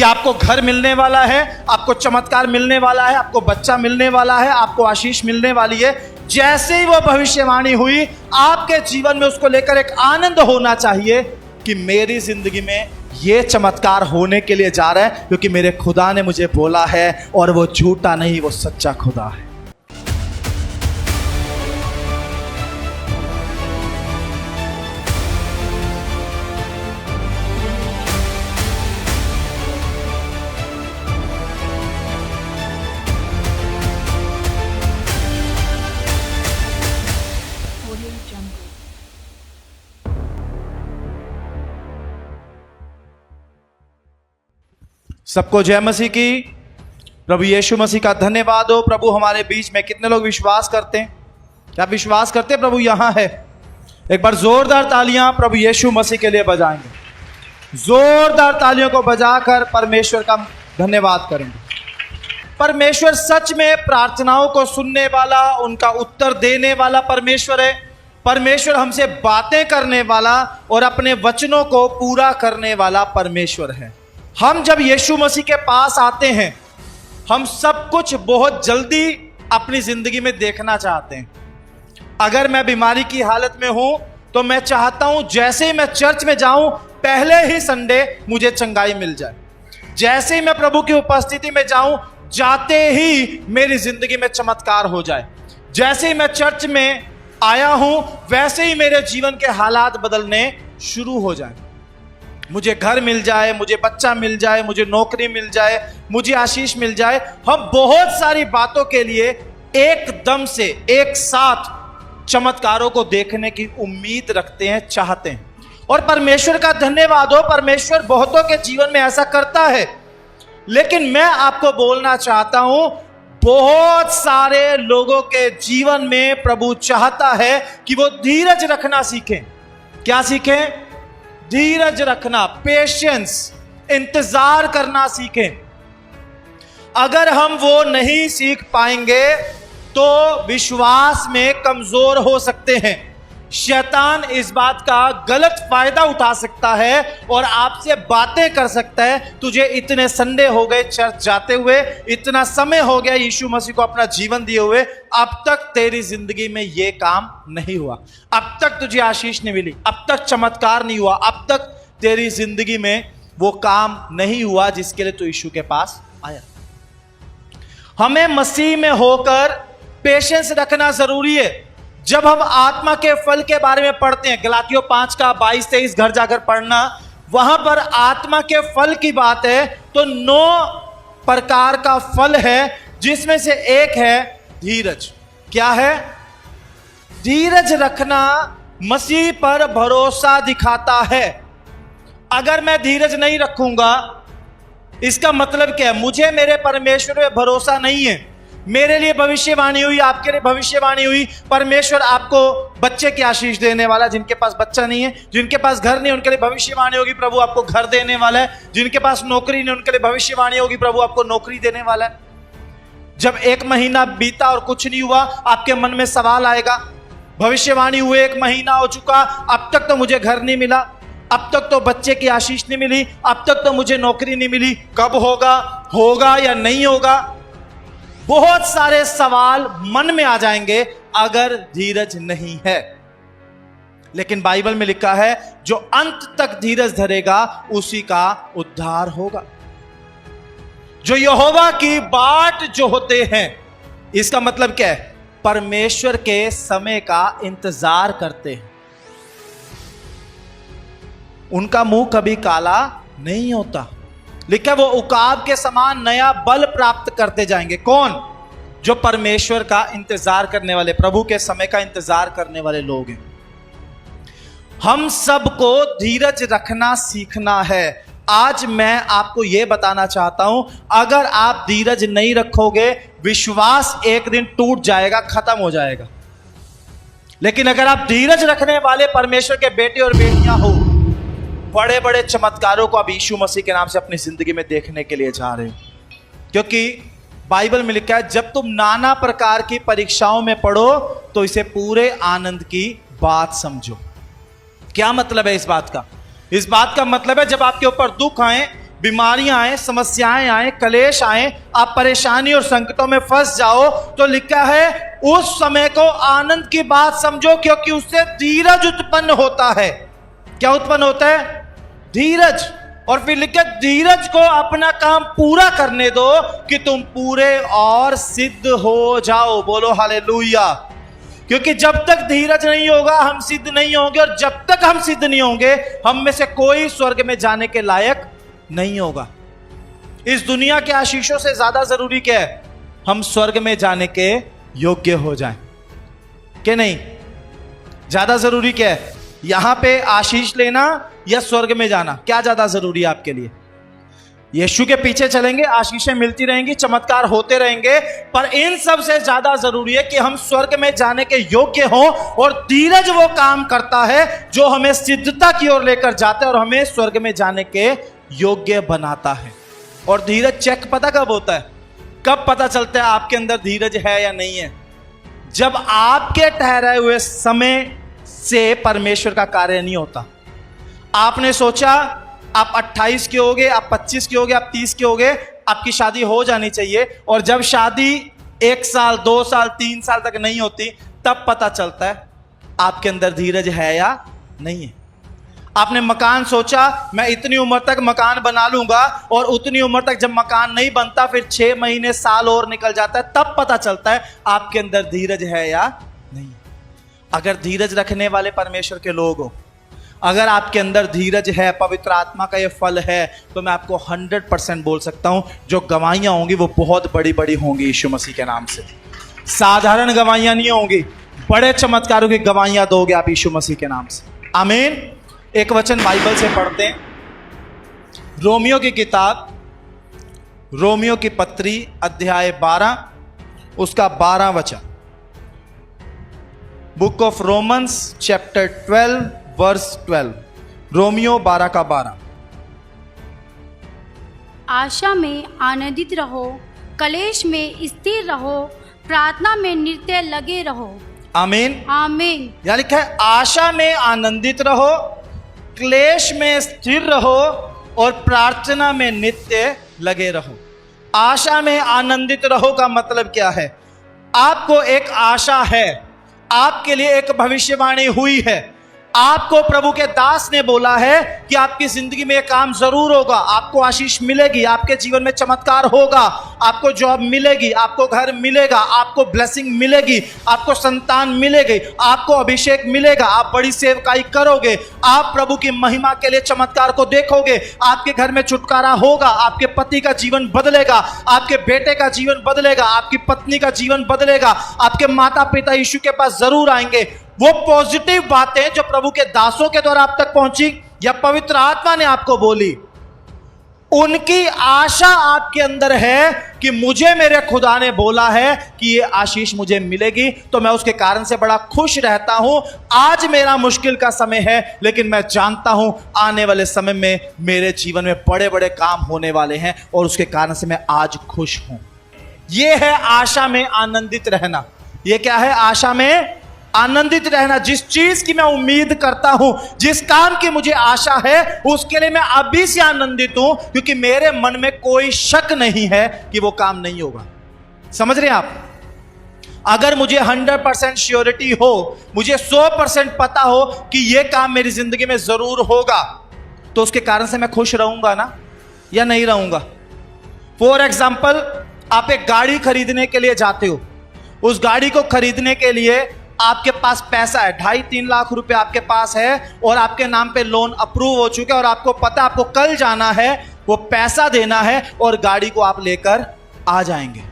कि आपको घर मिलने वाला है, आपको चमत्कार मिलने वाला है, आपको बच्चा मिलने वाला है, आपको आशीष मिलने वाली है। जैसे ही वो भविष्यवाणी हुई, आपके जीवन में उसको लेकर एक आनंद होना चाहिए कि मेरी जिंदगी में ये चमत्कार होने के लिए जा रहा है, क्योंकि मेरे खुदा ने मुझे बोला है और वो झूठा नहीं, वो सच्चा खुदा है। सबको जय मसीह की। प्रभु यीशु मसीह का धन्यवाद हो। प्रभु हमारे बीच में कितने लोग विश्वास करते हैं? क्या विश्वास करते हैं प्रभु यहाँ है? एक बार जोरदार तालियां प्रभु यीशु मसीह के लिए बजाएंगे। जोरदार तालियों को बजाकर परमेश्वर का धन्यवाद करेंगे। परमेश्वर सच में प्रार्थनाओं को सुनने वाला, उनका उत्तर देने वाला परमेश्वर है। परमेश्वर हमसे बातें करने वाला और अपने वचनों को पूरा करने वाला परमेश्वर है। हम जब यीशु मसीह के पास आते हैं, हम सब कुछ बहुत जल्दी अपनी जिंदगी में देखना चाहते हैं। अगर मैं बीमारी की हालत में हूं तो मैं चाहता हूं जैसे ही मैं चर्च में जाऊं, पहले ही संडे मुझे चंगाई मिल जाए। जैसे ही मैं प्रभु की उपस्थिति में जाऊं, जाते ही मेरी जिंदगी में चमत्कार हो जाए। जैसे ही मैं चर्च में आया हूं, वैसे ही मेरे जीवन के हालात बदलने शुरू हो जाए। मुझे घर मिल जाए, मुझे बच्चा मिल जाए, मुझे नौकरी मिल जाए, मुझे आशीष मिल जाए। हम बहुत सारी बातों के लिए एकदम से एक साथ चमत्कारों को देखने की उम्मीद रखते हैं, चाहते हैं। और परमेश्वर का धन्यवाद हो, परमेश्वर बहुतों के जीवन में ऐसा करता है। लेकिन मैं आपको बोलना चाहता हूं, बहुत सारे लोगों के जीवन में प्रभु चाहता है कि वो धीरज रखना सीखें। क्या सीखें? धीरज रखना, पेशेंस, इंतजार करना सीखें। अगर हम वो नहीं सीख पाएंगे तो विश्वास में कमजोर हो सकते हैं। शैतान इस बात का गलत फायदा उठा सकता है और आपसे बातें कर सकता है, तुझे इतने संडे हो गए चर्च जाते हुए, इतना समय हो गया यीशु मसीह को अपना जीवन दिए हुए, अब तक तेरी जिंदगी में ये काम नहीं हुआ, अब तक तुझे आशीष नहीं मिली, अब तक चमत्कार नहीं हुआ, अब तक तेरी जिंदगी में वो काम नहीं हुआ जिसके लिए तू यीशु के पास आया। हमें मसीह में होकर पेशेंस रखना जरूरी है। जब हम आत्मा के फल के बारे में पढ़ते हैं, गलातियों 5 का 22-23 घर जाकर पढ़ना, वहां पर आत्मा के फल की बात है। तो 9 प्रकार का फल है, जिसमें से एक है धीरज। क्या है? धीरज रखना मसीह पर भरोसा दिखाता है। अगर मैं धीरज नहीं रखूंगा, इसका मतलब क्या है? मुझे मेरे परमेश्वर पे भरोसा नहीं है। मेरे लिए भविष्यवाणी हुई, आपके लिए भविष्यवाणी हुई, परमेश्वर आपको बच्चे की आशीष देने वाला। जिनके पास बच्चा नहीं है, जिनके पास घर नहीं है, उनके लिए भविष्यवाणी होगी, प्रभु आपको घर देने वाला है। जिनके पास नौकरी नहीं, उनके लिए भविष्यवाणी होगी, प्रभु आपको नौकरी देने वाला है। जब 1 महीना बीता और कुछ नहीं हुआ, आपके मन में सवाल आएगा, भविष्यवाणी हुए 1 महीना हो चुका, अब तक तो मुझे घर नहीं मिला, अब तक तो बच्चे की आशीष नहीं मिली, अब तक तो मुझे नौकरी नहीं मिली, कब होगा, होगा या नहीं होगा। बहुत सारे सवाल मन में आ जाएंगे अगर धीरज नहीं है। लेकिन बाइबल में लिखा है, जो अंत तक धीरज धरेगा उसी का उद्धार होगा। जो यहोवा की बाट जो होते हैं, इसका मतलब क्या है? परमेश्वर के समय का इंतजार करते हैं। उनका मुंह कभी काला नहीं होता। लिखा वो उकाब के समान नया बल प्राप्त करते जाएंगे। कौन? जो परमेश्वर का इंतजार करने वाले, प्रभु के समय का इंतजार करने वाले लोग हैं। हम सबको धीरज रखना सीखना है। आज मैं आपको यह बताना चाहता हूं, अगर आप धीरज नहीं रखोगे, विश्वास एक दिन टूट जाएगा, खत्म हो जाएगा। लेकिन अगर आप धीरज रखने वाले परमेश्वर के बेटे और बेटियां हो, बड़े बड़े चमत्कारों को आप यीशु मसीह के नाम से अपनी जिंदगी में देखने के लिए जा रहे हो। क्योंकि बाइबल में लिखा है, जब तुम नाना प्रकार की परीक्षाओं में पढ़ो तो इसे पूरे आनंद की बात समझो। क्या मतलब है इस बात का? इस बात का मतलब है, जब आपके ऊपर दुख आए, बीमारियां आए, समस्याएं आए, कलेश आए, आप परेशानी और संकटों में फंस जाओ, तो लिखा है उस समय को आनंद की बात समझो, क्योंकि उससे धीरज उत्पन्न होता है। क्या उत्पन्न होता है? धीरज। और फिर लिखा धीरज को अपना काम पूरा करने दो कि तुम पूरे और सिद्ध हो जाओ। बोलो हालेलुया। क्योंकि जब तक धीरज नहीं होगा हम सिद्ध नहीं होंगे, और जब तक हम सिद्ध नहीं होंगे हम में से कोई स्वर्ग में जाने के लायक नहीं होगा। इस दुनिया के आशीषों से ज्यादा जरूरी क्या है? हम स्वर्ग में जाने के योग्य हो जाएं कि नहीं? ज्यादा जरूरी क्या है? यहां पे आशीष लेना या स्वर्ग में जाना? क्या ज्यादा जरूरी है आपके लिए? यीशु के पीछे चलेंगे, आशीषें मिलती रहेंगी, चमत्कार होते रहेंगे, पर इन सब से ज्यादा जरूरी है कि हम स्वर्ग में जाने के योग्य हों। और धीरज वो काम करता है जो हमें सिद्धता की ओर लेकर जाता है और हमें स्वर्ग में जाने के योग्य बनाता है। और धीरज चेक पता कब होता है? कब पता चलता है आपके अंदर धीरज है या नहीं है? जब आपके ठहराए हुए समय से परमेश्वर का कार्य नहीं होता। आपने सोचा आप 28 के होगे, आप 25 के होगे, आप 30 के होगे, आपकी शादी हो जानी चाहिए, और जब शादी 1 साल 2 साल 3 साल तक नहीं होती, तब पता चलता है आपके अंदर धीरज है या नहीं है। आपने मकान सोचा मैं इतनी उम्र तक मकान बना लूंगा, और उतनी उम्र तक जब मकान नहीं बनता, फिर 6 महीने साल और निकल जाता है, तब पता चलता है आपके अंदर धीरज है या नहीं। अगर धीरज रखने वाले परमेश्वर के लोग हो, अगर आपके अंदर धीरज है, पवित्र आत्मा का ये फल है, तो मैं आपको 100% बोल सकता हूं जो गवाहियां होंगी वो बहुत बड़ी बड़ी होंगी यीशु मसीह के नाम से। साधारण गवाहियां नहीं होंगी, बड़े चमत्कारों की गवाहियां दोगे आप यीशु मसीह के नाम से। आमीन। एक वचन बाइबल से पढ़ते हैं, रोमियो की किताब, रोमियो की पत्री अध्याय 12 उसका 12 वचन। Book of Romans chapter 12 verse 12। रोमियो 12 का 12। आशा में आनंदित रहो, कलेश में स्थिर रहो, प्रार्थना में नित्य लगे रहो। आमीन। आमीन। यहाँ लिखा है आशा में आनंदित रहो, क्लेश में स्थिर रहो, और प्रार्थना में नित्य लगे रहो। आशा में आनंदित रहो का मतलब क्या है? आपको एक आशा है, आपके लिए एक भविष्यवाणी हुई है, आपको प्रभु के दास ने बोला है कि आपकी जिंदगी में यह काम जरूर होगा, आपको आशीष मिलेगी, आपके जीवन में चमत्कार होगा, आपको जॉब मिलेगी, आपको घर मिलेगा, आपको ब्लेसिंग मिलेगी, आपको संतान मिलेगी, आपको अभिषेक मिलेगा, आप बड़ी सेवकाई करोगे, आप प्रभु की महिमा के लिए चमत्कार को देखोगे, आपके घर में छुटकारा होगा, आपके पति का जीवन बदलेगा, आपके बेटे का जीवन बदलेगा, आपकी पत्नी का जीवन बदलेगा, आपके माता पिता यीशु के पास जरूर आएंगे। वो पॉजिटिव बातें जो प्रभु के दासों के द्वारा आप तक पहुंची या पवित्र आत्मा ने आपको बोली, उनकी आशा आपके अंदर है कि मुझे मेरे खुदा ने बोला है कि ये आशीष मुझे मिलेगी, तो मैं उसके कारण से बड़ा खुश रहता हूं। आज मेरा मुश्किल का समय है, लेकिन मैं जानता हूं आने वाले समय में मेरे जीवन में बड़े बड़े काम होने वाले हैं, और उसके कारण से मैं आज खुश हूं। यह है आशा में आनंदित रहना। यह क्या है? आशा में आनंदित रहना। जिस चीज की मैं उम्मीद करता हूं, जिस काम की मुझे आशा है, उसके लिए मैं अभी से आनंदित हूं, क्योंकि मेरे मन में कोई शक नहीं है कि वो काम नहीं होगा। समझ रहे हैं आप? अगर मुझे 100% श्योरिटी हो, मुझे 100% पता हो कि यह काम मेरी जिंदगी में जरूर होगा, तो उसके कारण से मैं खुश रहूंगा ना, या नहीं रहूंगा? फॉर एग्जाम्पल, आप एक गाड़ी खरीदने के लिए जाते हो, उस गाड़ी को खरीदने के लिए आपके पास पैसा है, 2.5-3 लाख रुपए आपके पास है, और आपके नाम पे लोन अप्रूव हो चुका है, और आपको पता आपको कल जाना है, वो पैसा देना है, और गाड़ी को आप लेकर आ जाएंगे।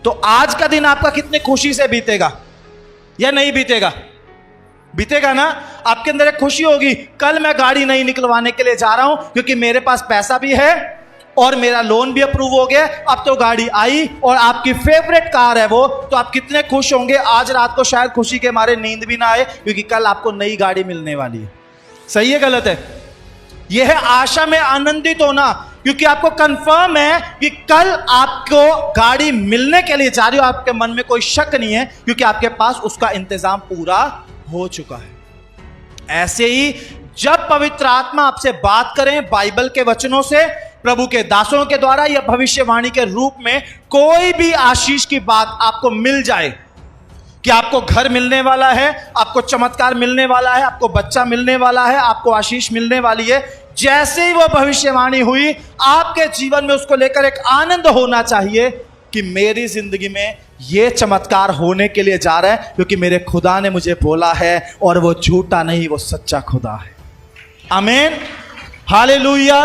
तो आज का दिन आपका कितनी खुशी से बीतेगा या नहीं बीतेगा? बीतेगा ना। आपके अंदर एक खुशी होगी, कल मैं गाड़ी नहीं निकलवाने के लिए जा रहा हूं, क्योंकि मेरे पास पैसा भी है और मेरा लोन भी अप्रूव हो गया, अब तो गाड़ी आई और आपकी फेवरेट कार है वो, तो आप कितने खुश होंगे। आज रात को शायद खुशी के मारे नींद भी ना आए, क्योंकि कल आपको नई गाड़ी मिलने वाली है। सही है गलत है? यह है आशा में आनंदित होना, क्योंकि आपको कंफर्म है कि कल आपको गाड़ी मिलने के लिए जा रही हो, आपके मन में कोई शक नहीं है, क्योंकि आपके पास उसका इंतजाम पूरा हो चुका है। ऐसे ही जब पवित्र आत्मा आपसे बात करें बाइबल के वचनों से, प्रभु के दासों के द्वारा या भविष्यवाणी के रूप में कोई भी आशीष की बात आपको मिल जाए कि आपको घर मिलने वाला है, आपको चमत्कार मिलने वाला है, आपको बच्चा मिलने वाला है, आपको आशीष मिलने वाली है, जैसे ही वो भविष्यवाणी हुई आपके जीवन में उसको लेकर एक आनंद होना चाहिए कि मेरी जिंदगी में ये चमत्कार होने के लिए जा रहा है क्योंकि मेरे खुदा ने मुझे बोला है और वो झूठा नहीं, वो सच्चा खुदा है। आमीन, हालेलुया।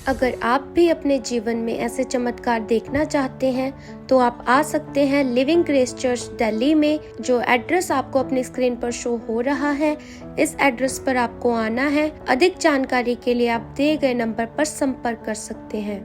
अगर आप भी अपने जीवन में ऐसे चमत्कार देखना चाहते हैं तो आप आ सकते हैं लिविंग ग्रेस चर्च दिल्ली में, जो एड्रेस आपको अपनी स्क्रीन पर शो हो रहा है। इस एड्रेस पर आपको आना है। अधिक जानकारी के लिए आप दिए गए नंबर पर संपर्क कर सकते हैं।